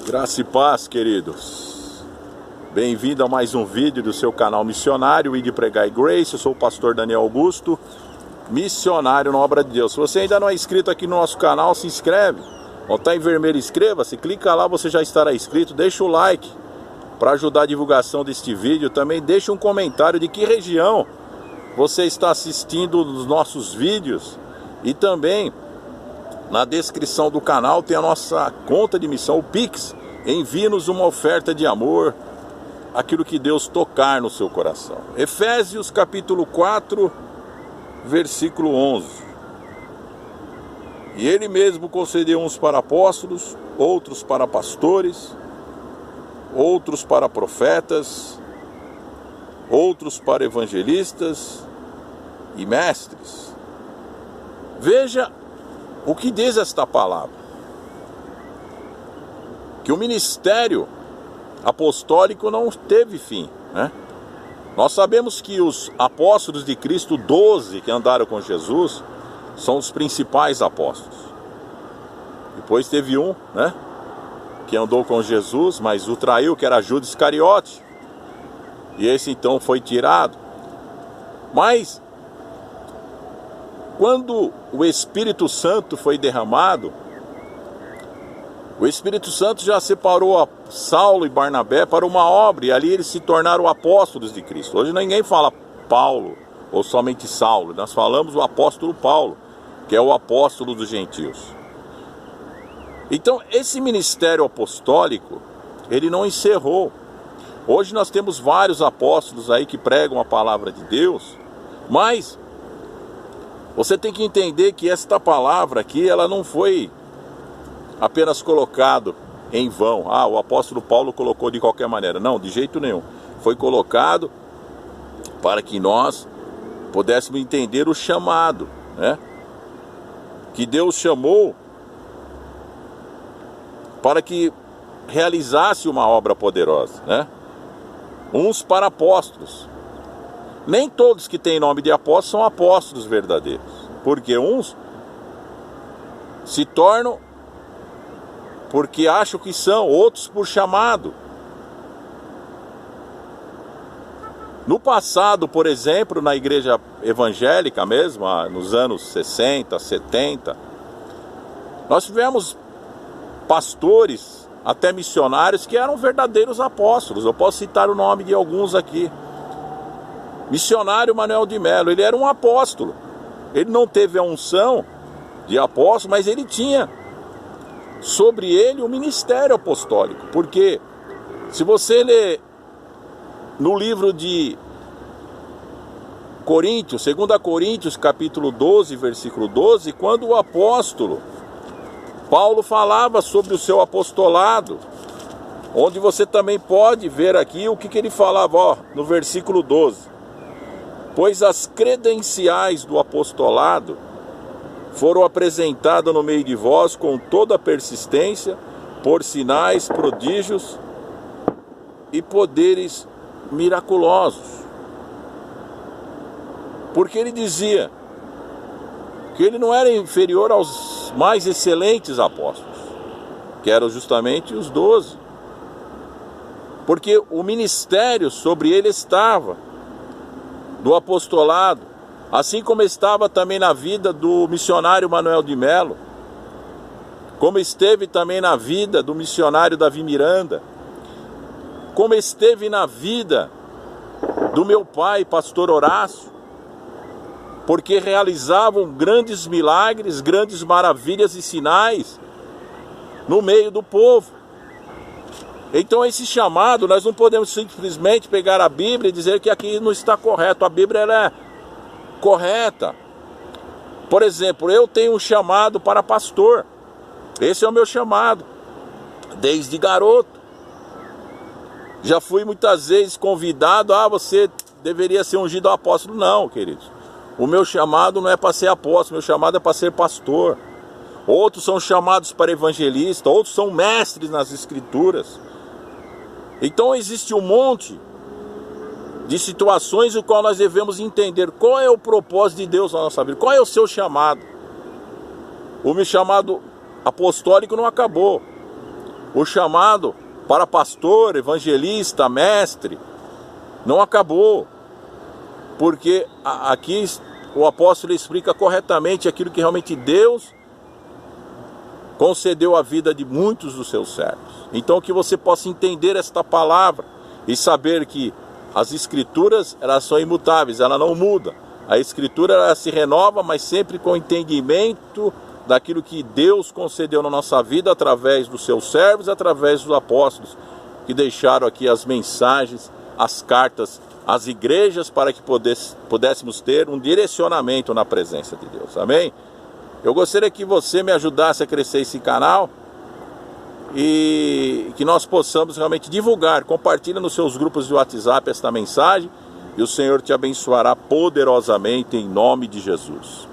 Graça e paz, queridos. Bem-vindo a mais um vídeo do seu canal missionário e de Pregar e Grace. Eu sou o pastor Daniel Augusto, missionário na obra de Deus. Se você ainda não é inscrito aqui no nosso canal, se inscreve. Ó, tá em vermelho, inscreva-se, clica lá, você já estará inscrito. Deixa o like para ajudar a divulgação deste vídeo. Também deixa um comentário de que região você está assistindo os nossos vídeos. E também na descrição do canal tem a nossa conta de missão, o Pix. Envie-nos uma oferta de amor, aquilo que Deus tocar no seu coração. Efésios capítulo 4, versículo 11. E ele mesmo concedeu uns para apóstolos, outros para pastores, outros para profetas, outros para evangelistas e mestres. Veja o que diz esta palavra: que o ministério apostólico não teve fim, né? Nós sabemos que os apóstolos de Cristo, 12 que andaram com Jesus, são os principais apóstolos. Depois teve um, né, que andou com Jesus, mas o traiu, que era Judas Iscariote. E esse então foi tirado. Mas quando o Espírito Santo foi derramado, o Espírito Santo já separou a Saulo e Barnabé para uma obra, e ali eles se tornaram apóstolos de Cristo. Hoje ninguém fala Paulo ou somente Saulo, nós falamos o apóstolo Paulo, que é o apóstolo dos gentios. Então esse ministério apostólico, ele não encerrou. Hoje nós temos vários apóstolos aí que pregam a palavra de Deus, mas você tem que entender que esta palavra aqui, ela não foi apenas colocado em vão. O apóstolo Paulo colocou de qualquer maneira. Não, de jeito nenhum. Foi colocado para que nós pudéssemos entender o chamado, né? Que Deus chamou para que realizasse uma obra poderosa, né? Uns para apóstolos. Nem todos que têm nome de apóstolos são apóstolos verdadeiros, porque uns se tornam porque acham que são, outros por chamado. No passado, por exemplo, na igreja evangélica mesmo, nos anos 60, 70, nós tivemos pastores, até missionários, que eram verdadeiros apóstolos. Eu posso citar o nome de alguns aqui. Missionário Manuel de Melo, ele era um apóstolo. Ele não teve a unção de apóstolo, mas ele tinha sobre ele o ministério apostólico. Porque se você ler no livro de Coríntios, 2 Coríntios capítulo 12, versículo 12, quando o apóstolo Paulo falava sobre o seu apostolado, onde você também pode ver aqui o que ele falava, no versículo 12. Pois as credenciais do apostolado foram apresentadas no meio de vós com toda a persistência, por sinais, prodígios e poderes miraculosos. Porque ele dizia que ele não era inferior aos mais excelentes apóstolos, que eram justamente os 12. Porque o ministério sobre ele estava, do apostolado, assim como estava também na vida do missionário Manuel de Melo, como esteve também na vida do missionário Davi Miranda, como esteve na vida do meu pai, pastor Horácio, porque realizavam grandes milagres, grandes maravilhas e sinais no meio do povo. Então esse chamado, nós não podemos simplesmente pegar a Bíblia e dizer que aqui não está correto. A Bíblia ela é correta. Por exemplo, eu tenho um chamado para pastor. Esse é o meu chamado, desde garoto. Já fui muitas vezes convidado, você deveria ser ungido apóstolo. Não, queridos. O meu chamado não é para ser apóstolo, meu chamado é para ser pastor. Outros são chamados para evangelista, outros são mestres nas escrituras. Então existe um monte de situações no qual nós devemos entender qual é o propósito de Deus na nossa vida, qual é o seu chamado. O meu chamado apostólico não acabou. O chamado para pastor, evangelista, mestre, não acabou. Porque aqui o apóstolo explica corretamente aquilo que realmente Deus concedeu à vida de muitos dos seus servos. Então que você possa entender esta palavra e saber que as escrituras, elas são imutáveis, ela não muda. A escritura, ela se renova, mas sempre com entendimento daquilo que Deus concedeu na nossa vida através dos seus servos, através dos apóstolos que deixaram aqui as mensagens, as cartas às igrejas para que pudéssemos ter um direcionamento na presença de Deus. Amém? Eu gostaria que você me ajudasse a crescer esse canal e que nós possamos realmente divulgar. Compartilha nos seus grupos de WhatsApp esta mensagem e o Senhor te abençoará poderosamente em nome de Jesus.